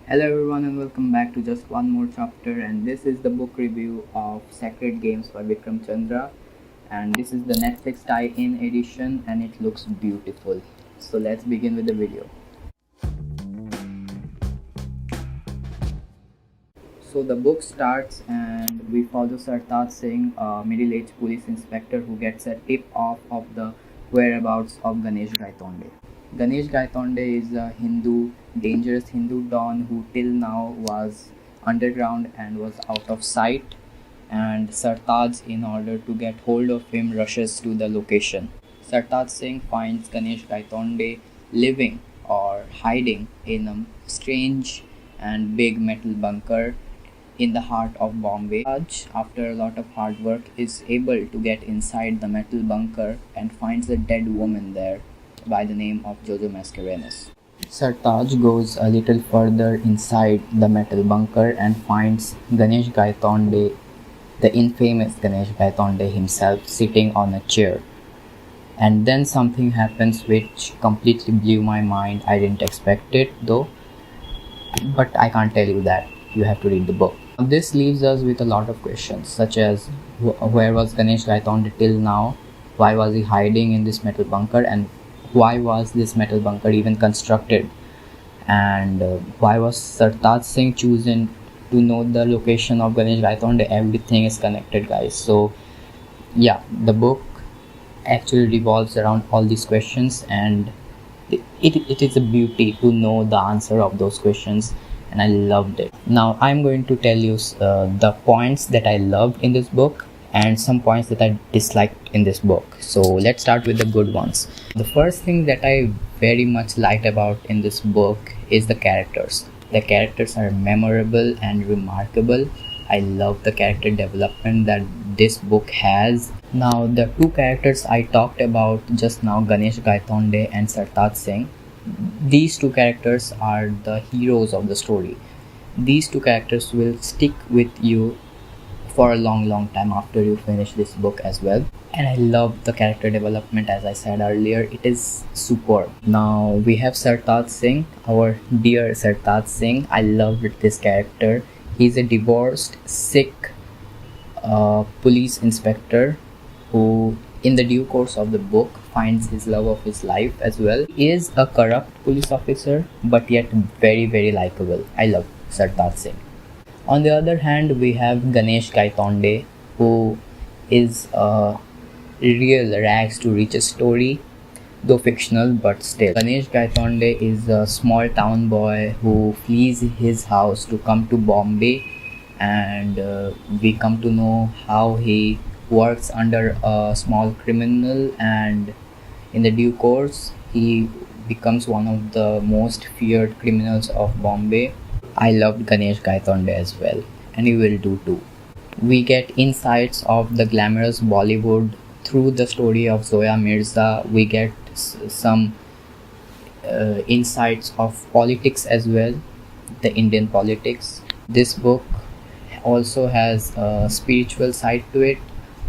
Hello everyone and welcome back to just one more chapter, and this is the book review of Sacred Games by Vikram Chandra, and this is the Netflix tie-in edition and it looks beautiful. So let's begin with the video. So the book starts and we follow Sartaj Singh, a middle-aged police inspector who gets a tip off of the whereabouts of Ganesh Gaitonde. Ganesh Gaitonde is a dangerous Hindu don who till now was underground and was out of sight, and Sartaj, in order to get hold of him, rushes to the location. Sartaj Singh finds Ganesh Gaitonde living or hiding in a strange and big metal bunker in the heart of Bombay. Raj, after a lot of hard work, is able to get inside the metal bunker and finds a dead woman there by the name of Jojo Mascarenas. Sartaj goes a little further inside the metal bunker and finds Ganesh Gaitonde, the infamous Ganesh Gaitonde himself, sitting on a chair. And then something happens which completely blew my mind. I didn't expect it though, but I can't tell you that. You have to read the book. This leaves us with a lot of questions, such as where was Ganesh Gaitonde till now? Why was he hiding in this metal bunker? And why was this metal bunker even constructed? And why was Sartaj Singh chosen to know the location of Ganesh Gaitonde? Everything is connected, guys. So, yeah, the book actually revolves around all these questions, and it is a beauty to know the answer of those questions, and I loved it. Now I'm going to tell you the points that I loved in this book and some points that I disliked in this book. So let's start with the good ones. The first thing that I very much liked about in this book is the characters. The characters are memorable and remarkable. I love the character development that this book has. Now the two characters I talked about just now, Ganesh Gaitonde and Sartaj Singh, these two characters are the heroes of the story. These two characters will stick with you for a long time after you finish this book as well. And I love the character development. As I said earlier, it is superb. Now we have Sartaj Singh, our dear Sartaj Singh. I love this character. He's a divorced, sick police inspector who, in the due course of the book, finds his love of his life as well. He is a corrupt police officer, but yet very likable. I love Sartaj Singh. On the other hand, we have Ganesh Gaitonde, who is a real rags to riches story, though fictional, but still. Ganesh Gaitonde is a small town boy who flees his house to come to Bombay, and we come to know how he works under a small criminal, and in the due course he becomes one of the most feared criminals of Bombay. I loved Ganesh Gaitonde as well, and you will do too. We get insights of the glamorous Bollywood through the story of Zoya Mirza. We get some insights of politics as well, the Indian politics. This book also has a spiritual side to it,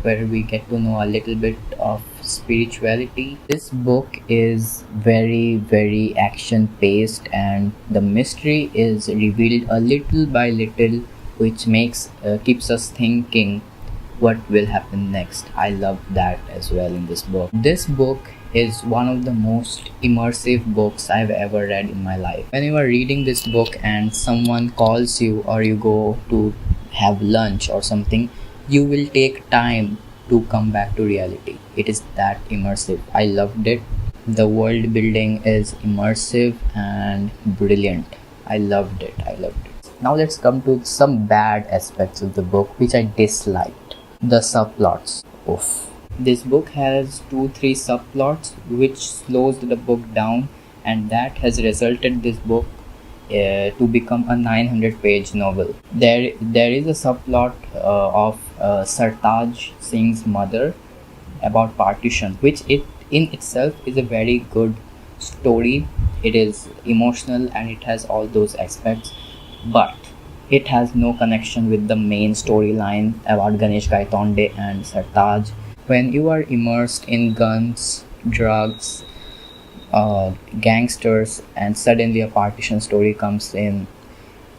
where we get to know a little bit of spirituality. This book is very action paced, and the mystery is revealed a little by little, which keeps us thinking what will happen next. I love that as well in this book. This book is one of the most immersive books I've ever read in my life. When you are reading this book and someone calls you, or you go to have lunch or something, you will take time to come back to reality. It is that immersive. I loved it. The world building is immersive and brilliant. I loved it. Now let's come to some bad aspects of the book which I disliked. The subplots. Oof. This book has 2-3 subplots which slows the book down, and that has resulted this book to become a 900-page novel. There is a subplot of Sartaj Singh's mother about partition, which in itself is a very good story. It is emotional and it has all those aspects, but it has no connection with the main storyline about Ganesh Gaitonde and Sartaj. When you are immersed in guns, drugs, gangsters, and suddenly a partition story comes in,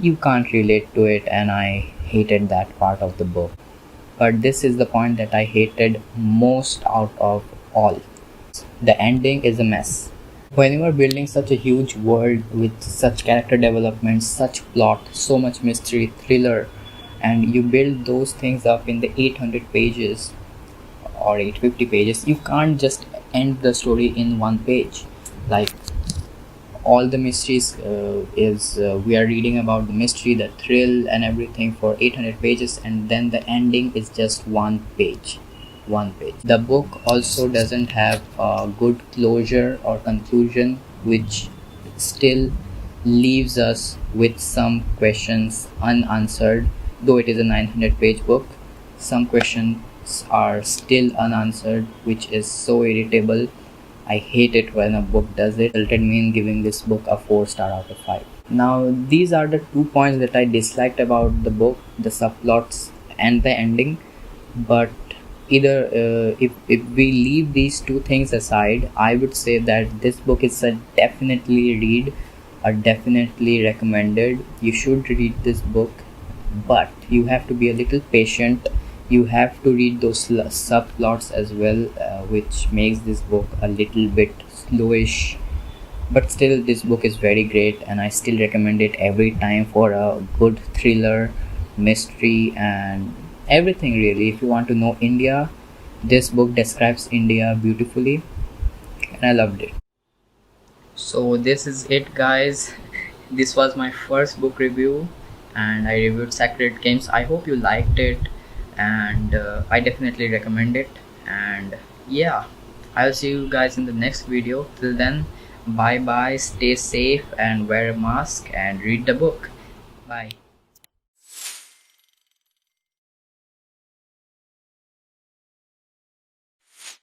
You can't relate to it, and I hated that part of the book. But this is the point that I hated most out of all. The ending is a mess. When you are building such a huge world with such character development, such plot, so much mystery, thriller, and you build those things up in the 800 pages or 850 pages, you can't just end the story in one page. Like, all the mysteries is we are reading about the mystery, the thrill, and everything for 800 pages, and then the ending is just one page. The book also doesn't have a good closure or conclusion, which still leaves us with some questions unanswered. Though it is a 900-page book, some questions are still unanswered, which is so irritable. I hate it when a book does it. Resulted me in giving this book a 4 star out of 5. Now, these are the 2 points that I disliked about the book, the subplots and the ending. But either if we leave these two things aside, I would say that this book is a definitely read, a definitely recommended. You should read this book, but you have to be a little patient. You have to read those subplots as well, which makes this book a little bit slowish. But still, this book is very great, and I still recommend it every time for a good thriller, mystery, and everything really. If you want to know India, this book describes India beautifully, and I loved it. So this is it, guys. This was my first book review, and I reviewed Sacred Games. I hope you liked it, and I definitely recommend it. And yeah, I'll see you guys in the next video. Till then, bye bye, stay safe, and wear a mask and read the book. Bye.